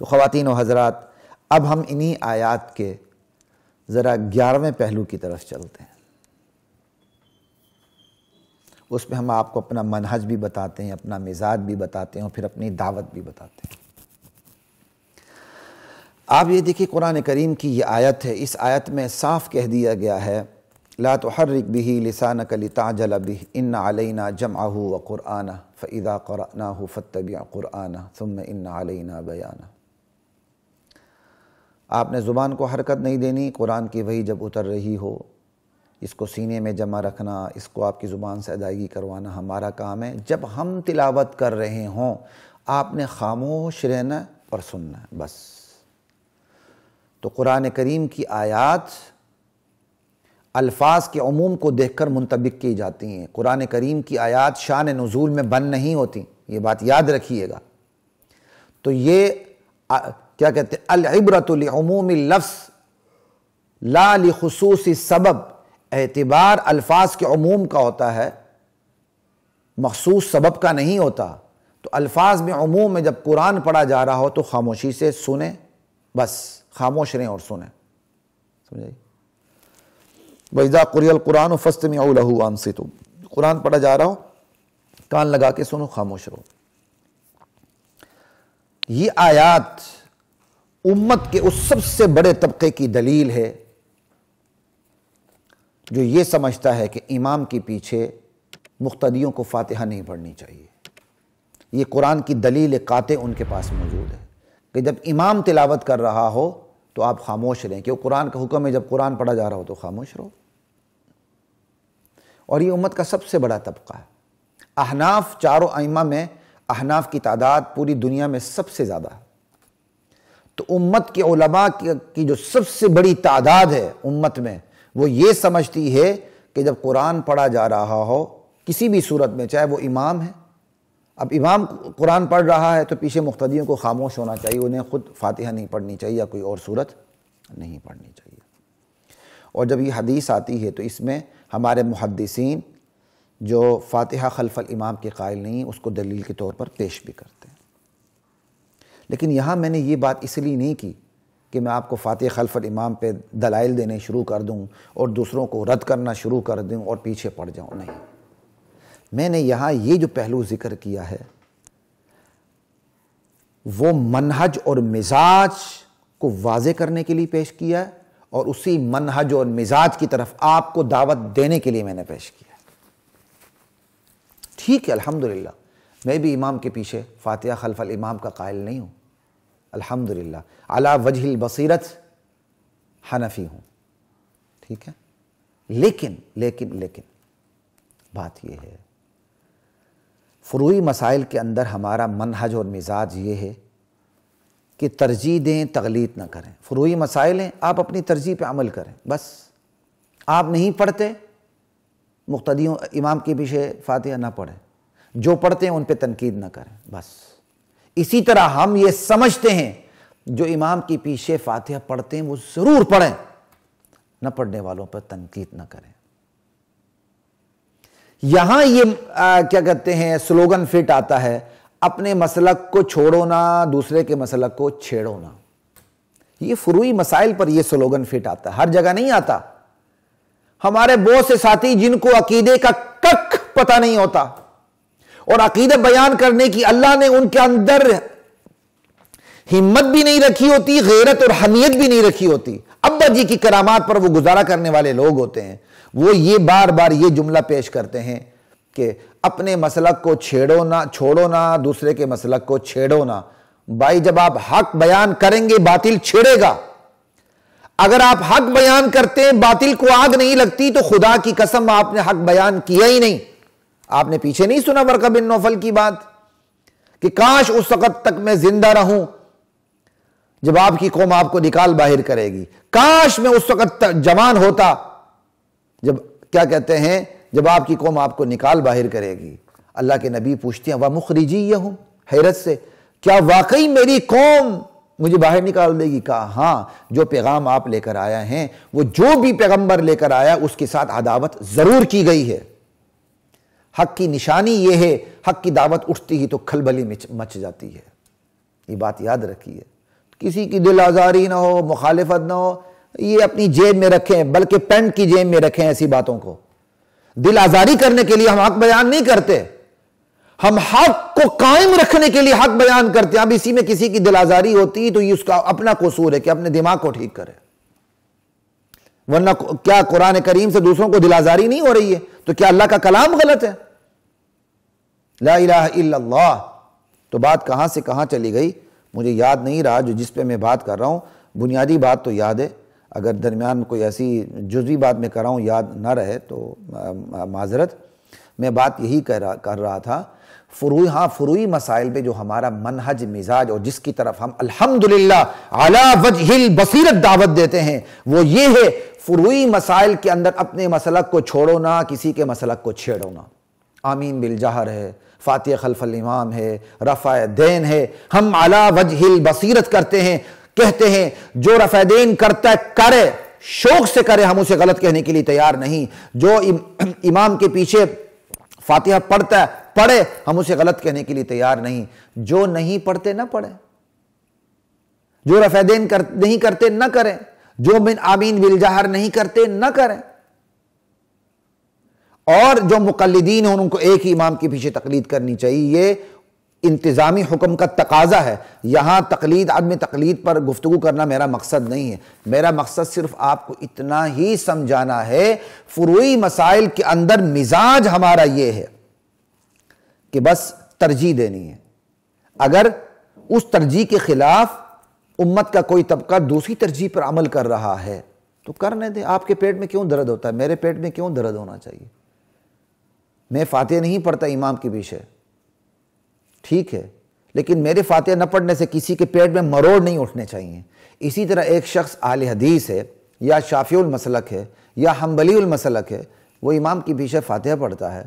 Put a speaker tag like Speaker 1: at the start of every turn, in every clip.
Speaker 1: تو خواتین و حضرات، اب ہم انہی آیات کے ذرا 11ویں پہلو کی طرف چلتے ہیں۔ اس میں ہم آپ کو اپنا منہج بھی بتاتے ہیں، اپنا مزاج بھی بتاتے ہیں، اور پھر اپنی دعوت بھی بتاتے ہیں۔ آپ یہ دیکھیں قرآن کریم کی یہ آیت ہے، اس آیت میں صاف کہہ دیا گیا ہے لا تحرک بہ لسانک لتعجل بہ ان علینا جمعہ وقرآنہ فاذا قرأناہ فاتبع قرآنہ ثم ان علینا بیانہ۔ آپ نے زبان کو حرکت نہیں دینی، قرآن کی وحی جب اتر رہی ہو اس کو سینے میں جمع رکھنا، اس کو آپ کی زبان سے ادائیگی کروانا ہمارا کام ہے۔ جب ہم تلاوت کر رہے ہوں آپ نے خاموش رہنا اور سننا ہے بس۔ تو قرآن کریم کی آیات الفاظ کے عموم کو دیکھ کر منطبق کی جاتی ہیں۔ قرآن کریم کی آیات شان نزول میں بند نہیں ہوتی، یہ بات یاد رکھیے گا۔ تو یہ کیا کہتے ہیں، العبرۃ لعموم اللفظ لا لخصوص السبب، اعتبار الفاظ کے عموم کا ہوتا ہے، مخصوص سبب کا نہیں ہوتا۔ تو الفاظ میں عموم میں جب قرآن پڑھا جا رہا ہو تو خاموشی سے سنیں، بس خاموش رہیں اور سنیں، سمجھے؟ وَإِذَا قُرِئَ الْقُرْآنُ فَاسْتَمِعُوا لَهُ وَأَنصِتُوا، قرآن پڑھا جا رہا ہو کان لگا کے سنو، خاموش رہو۔ یہ آیات امت کے اس سب سے بڑے طبقے کی دلیل ہے جو یہ سمجھتا ہے کہ امام کے پیچھے مقتدیوں کو فاتحہ نہیں پڑھنی چاہیے۔ یہ قرآن کی دلیل قاطع ان کے پاس موجود ہے کہ جب امام تلاوت کر رہا ہو تو آپ خاموش رہیں، کیوں قرآن کا حکم ہے جب قرآن پڑھا جا رہا ہو تو خاموش رہو۔ اور یہ امت کا سب سے بڑا طبقہ ہے۔ احناف، چاروں ائمہ میں احناف کی تعداد پوری دنیا میں سب سے زیادہ ہے۔ تو امت کے علماء کی جو سب سے بڑی تعداد ہے امت میں، وہ یہ سمجھتی ہے کہ جب قرآن پڑھا جا رہا ہو کسی بھی صورت میں، چاہے وہ امام ہے، اب امام قرآن پڑھ رہا ہے تو پیچھے مقتدیوں کو خاموش ہونا چاہیے، انہیں خود فاتحہ نہیں پڑھنی چاہیے یا کوئی اور صورت نہیں پڑھنی چاہیے۔ اور جب یہ حدیث آتی ہے تو اس میں ہمارے محدثین جو فاتحہ خلف الامام کے قائل نہیں اس کو دلیل کے طور پر پیش بھی کرتے ہیں۔ لیکن یہاں میں نے یہ بات اس لیے نہیں کی کہ میں آپ کو فاتحہ خلف الامام پہ دلائل دینے شروع کر دوں اور دوسروں کو رد کرنا شروع کر دوں اور پیچھے پڑ جاؤں، نہیں۔ میں نے یہاں یہ جو پہلو ذکر کیا ہے وہ منہج اور مزاج کو واضح کرنے کے لیے پیش کیا ہے، اور اسی منہج اور مزاج کی طرف آپ کو دعوت دینے کے لیے میں نے پیش کیا۔ ٹھیک ہے، الحمدللہ میں بھی امام کے پیچھے فاتحہ خلف الامام کا قائل نہیں ہوں، الحمدللہ علی وجہ البصیرت حنفی ہوں، ٹھیک ہے۔ لیکن بات یہ ہے، فروعی مسائل کے اندر ہمارا منہج اور مزاج یہ ہے کہ ترجیح دیں، تغلیط نہ کریں۔ فروعی مسائل ہیں، آپ اپنی ترجیح پہ عمل کریں، بس۔ آپ نہیں پڑھتے، مقتدیوں امام کے پیچھے فاتحہ نہ پڑھیں، جو پڑھتے ہیں ان پہ تنقید نہ کریں، بس۔ اسی طرح ہم یہ سمجھتے ہیں جو امام کے پیچھے فاتحہ پڑھتے ہیں وہ ضرور پڑھیں، نہ پڑھنے والوں پر تنقید نہ کریں۔ یہاں یہ کیا کہتے ہیں سلوگن فٹ آتا ہے، اپنے مسلک کو چھوڑو نہ، دوسرے کے مسلک کو چھیڑو نہ۔ یہ فروعی مسائل پر یہ سلوگن فٹ آتا ہے، ہر جگہ نہیں آتا۔ ہمارے بہت سے ساتھی جن کو عقیدے کا ککھ پتہ نہیں ہوتا اور عقیدہ بیان کرنے کی اللہ نے ان کے اندر ہمت بھی نہیں رکھی ہوتی، غیرت اور حمیت بھی نہیں رکھی ہوتی، ابا جی کی کرامات پر وہ گزارا کرنے والے لوگ ہوتے ہیں، وہ یہ بار بار یہ جملہ پیش کرتے ہیں کہ اپنے مسلک کو چھوڑو نہ، دوسرے کے مسلک کو چھیڑو نہ۔ بھائی جب آپ حق بیان کریں گے باطل چھڑے گا، اگر آپ حق بیان کرتے ہیں باطل کو آگ نہیں لگتی تو خدا کی قسم آپ نے حق بیان کیا ہی نہیں۔ آپ نے پیچھے نہیں سنا ورقہ بن نوفل کی بات کہ کاش اس وقت تک میں زندہ رہوں جب آپ کی قوم آپ کو نکال باہر کرے گی، کاش میں اس وقت جوان ہوتا جب کیا کہتے ہیں جب آپ کی قوم آپ کو نکال باہر کرے گی۔ اللہ کے نبی پوچھتے ہیں وَمُخْرِجِيَّهُمْ، حیرت سے، کیا واقعی میری قوم مجھے باہر نکال دے گی؟ کہا ہاں، جو پیغام آپ لے کر آیا ہیں، وہ جو بھی پیغمبر لے کر آیا اس کے ساتھ عداوت ضرور کی گئی ہے۔ حق کی نشانی یہ ہے، حق کی دعوت اٹھتی ہی تو کھلبلی مچ جاتی ہے، یہ بات یاد رکھیے۔ کسی کی دل آزاری نہ ہو، مخالفت نہ ہو، یہ اپنی جیب میں رکھیں، بلکہ پینٹ کی جیب میں رکھیں ایسی باتوں کو۔ دل آزاری کرنے کے لیے ہم حق بیان نہیں کرتے، ہم حق کو قائم رکھنے کے لیے حق بیان کرتے ہیں۔ اب اسی میں کسی کی دل آزاری ہوتی تو یہ اس کا اپنا قصور ہے کہ اپنے دماغ کو ٹھیک کرے، ورنہ کیا قرآن کریم سے دوسروں کو دل آزاری نہیں ہو رہی ہے؟ تو کیا اللہ کا کلام غلط ہے؟ لا الہ الا اللہ۔ تو بات کہاں سے کہاں چلی گئی مجھے یاد نہیں رہا، جس پہ میں بات کر رہا ہوں بنیادی بات تو یاد ہے، اگر درمیان میں کوئی ایسی جزوی بات میں کر رہا ہوں یاد نہ رہے تو معذرت۔ میں بات یہی کر رہا تھا، فروعی مسائل پہ جو ہمارا منہج مزاج اور جس کی طرف ہم الحمدللہ علی وجہ البصیرت دعوت دیتے ہیں وہ یہ ہے، فروعی مسائل کے اندر اپنے مسلک کو چھوڑو نہ، کسی کے مسلک کو چھیڑو نہ۔ آمین بالجہر ہے، فاتحہ خلف الامام ہے، رفع دین ہے، ہم علی وجہ البصیرت کرتے ہیں، کہتے ہیں جو رفع دین کرتا ہے کرے، شوق سے کرے، ہم اسے غلط کہنے کے لیے تیار نہیں۔ جو امام کے پیچھے فاتحہ پڑھتا ہے پڑھے، ہم اسے غلط کہنے کے لیے تیار نہیں۔ جو نہیں پڑھتے نہ پڑھیں، جو رفع دین نہیں کرتے نہ کریں، جو آمین بالجہر نہیں کرتے نہ کریں، اور جو مقلدین ہیں ان کو ایک ہی امام کے پیچھے تقلید کرنی چاہیے۔ یہ انتظامی حکم کا تقاضا ہے۔ یہاں تقلید، عدم تقلید پر گفتگو کرنا میرا مقصد نہیں ہے، میرا مقصد صرف آپ کو اتنا ہی سمجھانا ہے، فروعی مسائل کے اندر مزاج ہمارا یہ ہے کہ بس ترجیح دینی ہے۔ اگر اس ترجیح کے خلاف امت کا کوئی طبقہ دوسری ترجیح پر عمل کر رہا ہے تو کرنے دیں۔ آپ کے پیٹ میں کیوں درد ہوتا ہے؟ میرے پیٹ میں کیوں درد ہونا چاہیے؟ میں فاتحہ نہیں پڑھتا امام کے پیچھے، ٹھیک ہے، لیکن میرے فاتحہ نہ پڑھنے سے کسی کے پیٹ میں مروڑ نہیں اٹھنے چاہیے۔ اسی طرح ایک شخص اہل حدیث ہے یا شافعی المسلک ہے یا حنبلی المسلک ہے، وہ امام کے پیچھے فاتحہ پڑھتا ہے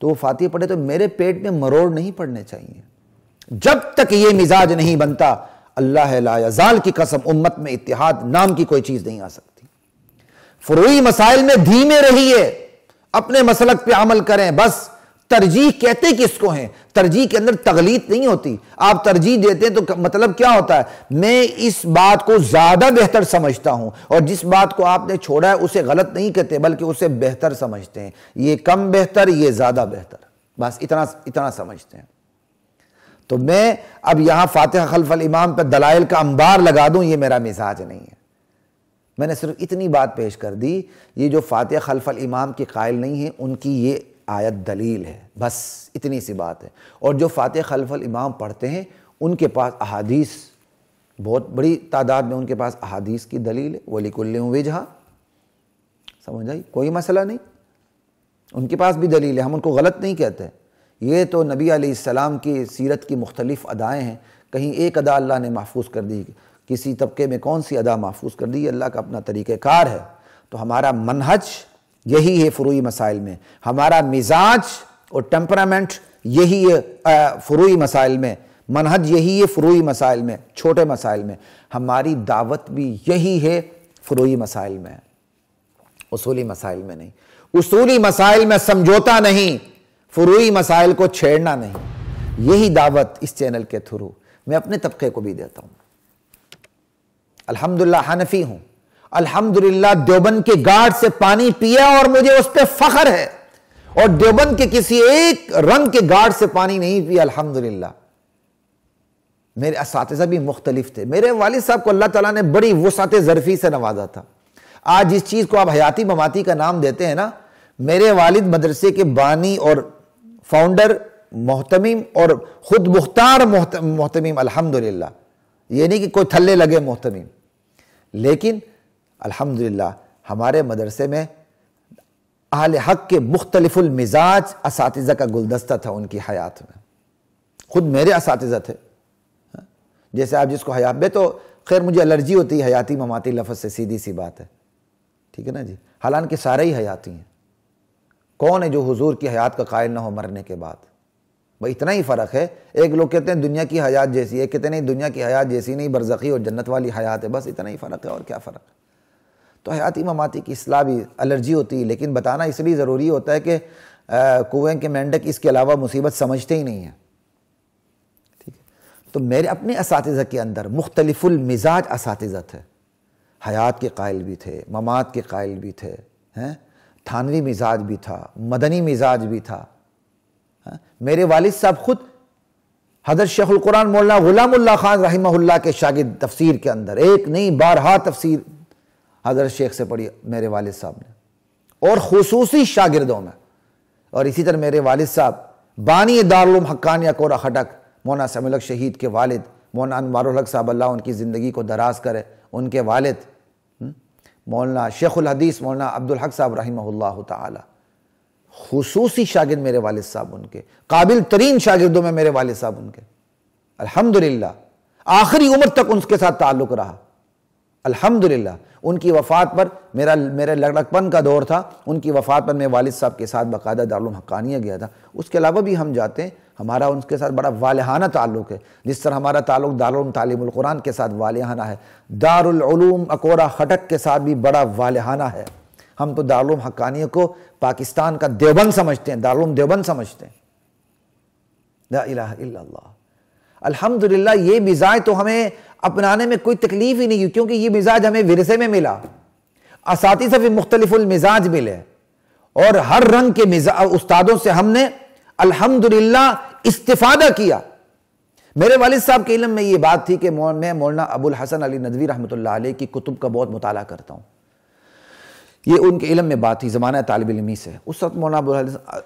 Speaker 1: تو وہ فاتحہ پڑھے تو میرے پیٹ میں مروڑ نہیں پڑنے چاہیے۔ جب تک یہ مزاج نہیں بنتا، اللہ لا یزال کی قسم امت میں اتحاد نام کی کوئی چیز نہیں آ سکتی۔ فروعی مسائل میں دھیمے رہیے، اپنے مسلک پہ عمل کریں۔ بس ترجیح کہتے کس کو ہیں؟ ترجیح کے اندر تغلیط نہیں ہوتی۔ آپ ترجیح دیتے ہیں تو مطلب کیا ہوتا ہے؟ میں اس بات کو زیادہ بہتر سمجھتا ہوں، اور جس بات کو آپ نے چھوڑا ہے اسے غلط نہیں کہتے بلکہ اسے بہتر سمجھتے ہیں۔ یہ کم بہتر، یہ زیادہ بہتر، بس اتنا سمجھتے ہیں۔ تو میں اب یہاں فاتحہ خلف الامام پہ دلائل کا انبار لگا دوں، یہ میرا مزاج نہیں ہے۔ میں نے صرف اتنی بات پیش کر دی، یہ جو فاتحہ خلف الامام کے قائل نہیں ہیں ان کی یہ آیت دلیل ہے، بس اتنی سی بات ہے۔ اور جو فاتحہ خلف الامام پڑھتے ہیں ان کے پاس احادیث، بہت بڑی تعداد میں ان کے پاس احادیث کی دلیل ہے۔ وَلِكُلٍّ وِجْهَةٌ، سمجھ آئی؟ کوئی مسئلہ نہیں، ان کے پاس بھی دلیل ہے، ہم ان کو غلط نہیں کہتے۔ یہ تو نبی علیہ السلام کی سیرت کی مختلف ادائیں ہیں، کہیں ایک ادا اللہ نے محفوظ کر دی، کسی طبقے میں کون سی ادا محفوظ کر دی، یہ اللہ کا اپنا طریقہ کار ہے۔ تو ہمارا منہج یہی ہے فروعی مسائل میں، ہمارا مزاج اور ٹیمپرامنٹ یہی ہے فروعی مسائل میں، منہج یہی ہے فروعی مسائل میں، چھوٹے مسائل میں۔ ہماری دعوت بھی یہی ہے فروعی مسائل میں، اصولی مسائل میں نہیں۔ اصولی مسائل میں سمجھوتا نہیں، فروعی مسائل کو چھیڑنا نہیں۔ یہی دعوت اس چینل کے تھرو میں اپنے طبقے کو بھی دیتا ہوں۔ الحمدللہ حنفی ہوں، الحمدللہ دیوبند کے گارڈ سے پانی پیا اور مجھے اس پہ فخر ہے، اور دیوبند کے کسی ایک رنگ کے گارڈ سے پانی نہیں پیا الحمدللہ۔ میرے اساتذہ بھی مختلف تھے، میرے والد صاحب کو اللہ تعالیٰ نے بڑی وسعت ظرفی سے نوازا تھا۔ آج جس چیز کو آپ حیاتی مماتی کا نام دیتے ہیں نا، میرے والد مدرسے کے بانی اور فاؤنڈر محتمم اور خود مختار محتمم الحمدللہ، یہ نہیں کہ کوئی تھلے لگے محتمم، لیکن الحمدللہ ہمارے مدرسے میں اہل حق کے مختلف المزاج اساتذہ کا گلدستہ تھا ان کی حیات میں، خود میرے اساتذہ تھے۔ جیسے آپ جس کو حیات میں تو خیر مجھے الرجی ہوتی ہے حیاتی مماتی لفظ سے، سیدھی سی بات ہے، ٹھیک ہے نا جی، حالانکہ سارے ہی حیاتی ہیں۔ کون ہے جو حضور کی حیات کا قائل نہ ہو مرنے کے بعد؟ بھئی اتنا ہی فرق ہے۔ ایک لوگ کہتے ہیں دنیا کی حیات جیسی ہے، کہتے نہیں دنیا کی حیات جیسی نہیں، برزخی اور جنت والی حیات ہے، بس اتنا ہی فرق ہے، اور کیا فرق ہے؟ تو حیاتی مماتی کی اصلاح بھی الرجی ہوتی ہے، لیکن بتانا اس لیے ضروری ہوتا ہے کہ کنویں کے مینڈک اس کے علاوہ مصیبت سمجھتے ہی نہیں ہیں، ٹھیک ہے؟ تو میرے اپنے اساتذہ کے اندر مختلف المزاج اساتذہ تھے، حیات کے قائل بھی تھے، ممات کے قائل بھی تھے، تھانوی مزاج بھی تھا، مدنی مزاج بھی تھا۔ میرے والد صاحب خود حضرت شیخ القرآن مولانا غلام اللہ خان رحمہ اللہ کے شاگرد، تفسیر کے اندر ایک نہیں بارہا تفسیر حضرت شیخ سے پڑھی میرے والد صاحب نے، اور خصوصی شاگردوں میں۔ اور اسی طرح میرے والد صاحب بانی دارالعلوم حقانیہ کورا خٹک مولانا سمیع الحق شہید کے والد، مولانا انوار الحق صاحب اللہ ان کی زندگی کو دراز کرے، ان کے والد مولانا شیخ الحدیث مولانا عبدالحق صاحب رحمہ اللہ تعالی، خصوصی شاگرد میرے والد صاحب ان کے، قابل ترین شاگردوں میں میرے والد صاحب ان کے، الحمدللہ آخری عمر تک ان کے ساتھ تعلق رہا۔ الحمدللہ ان کی وفات پر میرے لڑکپن کا دور تھا، ان کی وفات پر میں والد صاحب کے ساتھ باقاعدہ دارالعلوم حقانیہ گیا تھا۔ اس کے علاوہ بھی ہم جاتے ہیں، ہمارا ان کے ساتھ بڑا والہانہ تعلق ہے، جس طرح ہمارا تعلق دارالعلوم تعلیم القرآن کے ساتھ والہانہ ہے، دارالعلوم اکورا خٹک کے ساتھ بھی بڑا والہانہ ہے۔ ہم تو دارالعلوم حقانیہ کو پاکستان کا دیوبند سمجھتے ہیں، دارالعلوم دیوبند سمجھتے ہیں۔ لا الہ الا اللہ۔ الحمدللہ یہ مزاج تو ہمیں اپنانے میں کوئی تکلیف ہی نہیں ہے، کیونکہ یہ مزاج ہمیں ورثے میں ملا، اساتذہ بھی مختلف المزاج ملے، اور ہر رنگ کے استادوں سے ہم نے الحمدللہ استفادہ کیا۔ میرے والد صاحب کے علم میں یہ بات تھی کہ میں مولانا ابو الحسن علی ندوی رحمۃ اللہ علیہ کی کتب کا بہت مطالعہ کرتا ہوں، یہ ان کے علم میں بات تھی زمانہ طالب علمی سے۔ اس وقت مولانا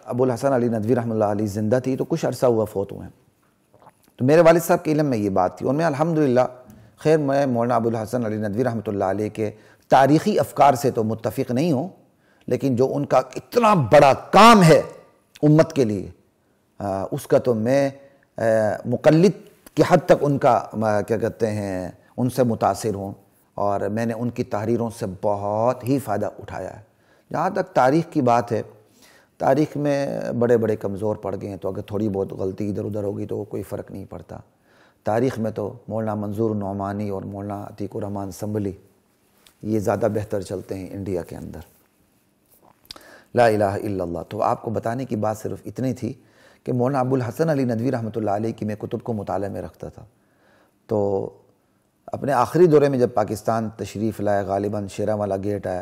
Speaker 1: ابو الحسن علی ندوی رحمۃ اللہ علیہ زندہ تھی، تو کچھ عرصہ ہوا فوت ہوئے ہیں، تو میرے والد صاحب کے علم میں یہ بات تھی، اور میں الحمدللہ خیر میں مولانا ابو الحسن علی ندوی رحمۃ اللہ علیہ کے تاریخی افکار سے تو متفق نہیں ہوں، لیکن جو ان کا اتنا بڑا کام ہے امت کے لیے، اس کا تو میں مقلد کی حد تک ان کا کیا کہتے ہیں ان سے متاثر ہوں، اور میں نے ان کی تحریروں سے بہت ہی فائدہ اٹھایا ہے۔ جہاں تک تاریخ کی بات ہے، تاریخ میں بڑے بڑے کمزور پڑ گئے ہیں، تو اگر تھوڑی بہت غلطی ادھر ادھر ہوگی تو کوئی فرق نہیں پڑتا۔ تاریخ میں تو مولانا منظور نعمانی اور مولانا عتیق الرحمن سنبھلی یہ زیادہ بہتر چلتے ہیں انڈیا کے اندر۔ لا الہ الا اللہ۔ تو آپ کو بتانے کی بات صرف اتنی تھی کہ مولانا ابو الحسن علی ندوی رحمۃ اللہ علیہ کی میں کتب کو مطالعے میں رکھتا تھا، تو اپنے آخری دورے میں جب پاکستان تشریف لائے، غالباً شیراں والا گیٹ آیا،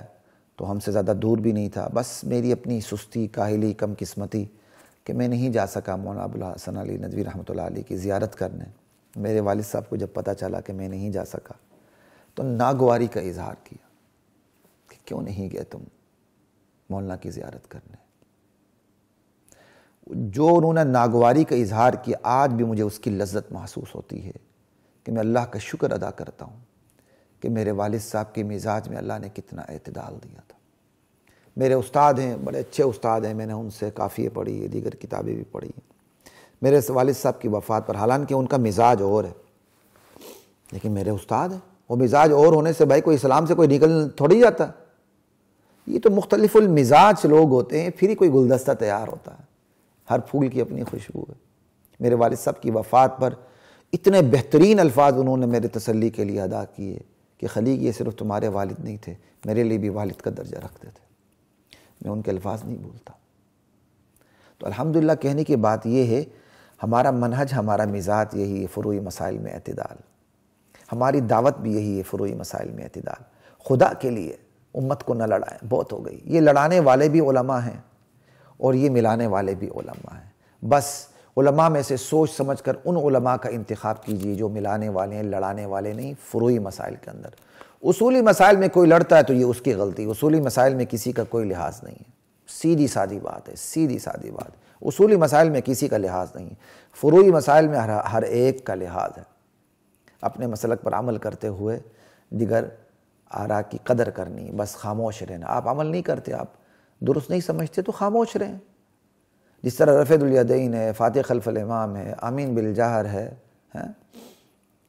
Speaker 1: تو ہم سے زیادہ دور بھی نہیں تھا، بس میری اپنی سستی، کاہلی، کم قسمتی کہ میں نہیں جا سکا مولانا ابو الحسن علی ندوی رحمۃ اللہ علیہ کی زیارت کرنے۔ میرے والد صاحب کو جب پتہ چلا کہ میں نہیں جا سکا تو ناگواری کا اظہار کیا کہ کیوں نہیں گئے تم مولانا کی زیارت کرنے۔ جو انہوں نے ناگواری کا اظہار کیا، آج بھی مجھے اس کی لذت محسوس ہوتی ہے کہ میں اللہ کا شکر ادا کرتا ہوں کہ میرے والد صاحب کے مزاج میں اللہ نے کتنا اعتدال دیا تھا۔ میرے استاد ہیں، بڑے اچھے استاد ہیں، میں نے ان سے کافیہ پڑھی ہے، دیگر کتابیں بھی پڑھی ہیں۔ میرے والد صاحب کی وفات پر حالانکہ ان کا مزاج اور ہے، لیکن میرے استاد ہیں، وہ مزاج اور ہونے سے بھائی کوئی اسلام سے کوئی نکل تھوڑی جاتا۔ یہ تو مختلف المزاج لوگ ہوتے ہیں، پھر ہی کوئی گلدستہ تیار ہوتا ہے، ہر پھول کی اپنی خوشبو ہے۔ میرے والد صاحب کی وفات پر اتنے بہترین الفاظ انہوں نے میرے تسلی کے لیے ادا کیے کہ خلیق یہ صرف تمہارے والد نہیں تھے، میرے لیے بھی والد کا درجہ رکھتے تھے۔ میں ان کے الفاظ نہیں بھولتا۔ تو الحمدللہ کہنے کی بات یہ ہے، ہمارا منہج، ہمارا مزاج یہی ہے، فروعی مسائل میں اعتدال۔ ہماری دعوت بھی یہی ہے، فروعی مسائل میں اعتدال۔ خدا کے لیے امت کو نہ لڑائیں، بہت ہو گئی۔ یہ لڑانے والے بھی علماء ہیں اور یہ ملانے والے بھی علماء ہیں۔ بس علماء میں سے سوچ سمجھ کر ان علماء کا انتخاب کیجیے جو ملانے والے ہیں، لڑانے والے نہیں۔ فروعی مسائل کے اندر، اصولی مسائل میں کوئی لڑتا ہے تو یہ اس کی غلطی، اصولی مسائل میں کسی کا کوئی لحاظ نہیں ہے۔ سیدھی سادی بات ہے، سیدھی سادی بات۔ اصولی مسائل میں کسی کا لحاظ نہیں، فروعی مسائل میں ہر ایک کا لحاظ ہے۔ اپنے مسلک پر عمل کرتے ہوئے دیگر آراء کی قدر کرنی، بس خاموش رہنا۔ آپ عمل نہیں کرتے، آپ درست نہیں سمجھتے تو خاموش رہیں۔ جس طرح رفع الیدین ہے، فاتح خلف الامام ہے، آمین بالجہر ہے،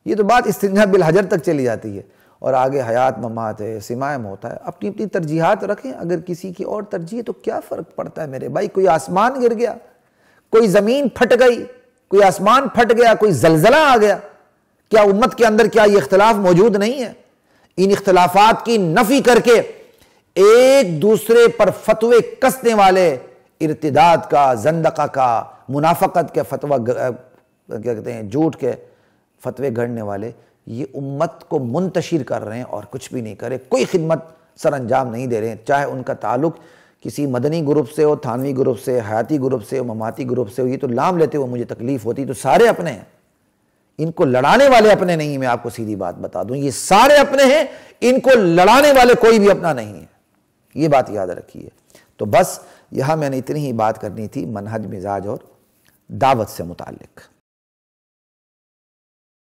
Speaker 1: یہ تو بات استنجا بالحجر تک چلی جاتی ہے، اور آگے حیات ممات ہے، سمائم ہوتا ہے۔ اپنی اپنی ترجیحات رکھیں، اگر کسی کی اور ترجیح ہے تو کیا فرق پڑتا ہے میرے بھائی؟ کوئی آسمان گر گیا، کوئی زمین پھٹ گئی، کوئی آسمان پھٹ گیا، کوئی زلزلہ آ گیا، کیا امت کے اندر کیا یہ اختلاف موجود نہیں ہے؟ ان اختلافات کی نفی کر کے ایک دوسرے پر فتوے کسنے والے ارتداد کا، زندقہ کا، منافقت کے فتوہ کیا کہتے ہیں، جھوٹ کے فتوے گھڑنے والے یہ امت کو منتشر کر رہے ہیں اور کچھ بھی نہیں کرے، کوئی خدمت سر انجام نہیں دے رہے ہیں، چاہے ان کا تعلق کسی مدنی گروپ سے ہو، تھانوی گروپ سے، حیاتی گروپ سے ہو، مماتی گروپ سے ہو۔ یہ تو لام لیتے ہوئے مجھے تکلیف ہوتی، تو سارے اپنے ہیں، ان کو لڑانے والے اپنے نہیں ہیں۔ میں آپ کو سیدھی بات بتا دوں، یہ سارے اپنے ہیں، ان کو لڑانے والے کوئی بھی اپنا نہیں ہے، یہ بات یاد رکھیے۔ تو بس یہاں میں نے اتنی ہی بات کرنی تھی منہج، مزاج اور دعوت سے متعلق۔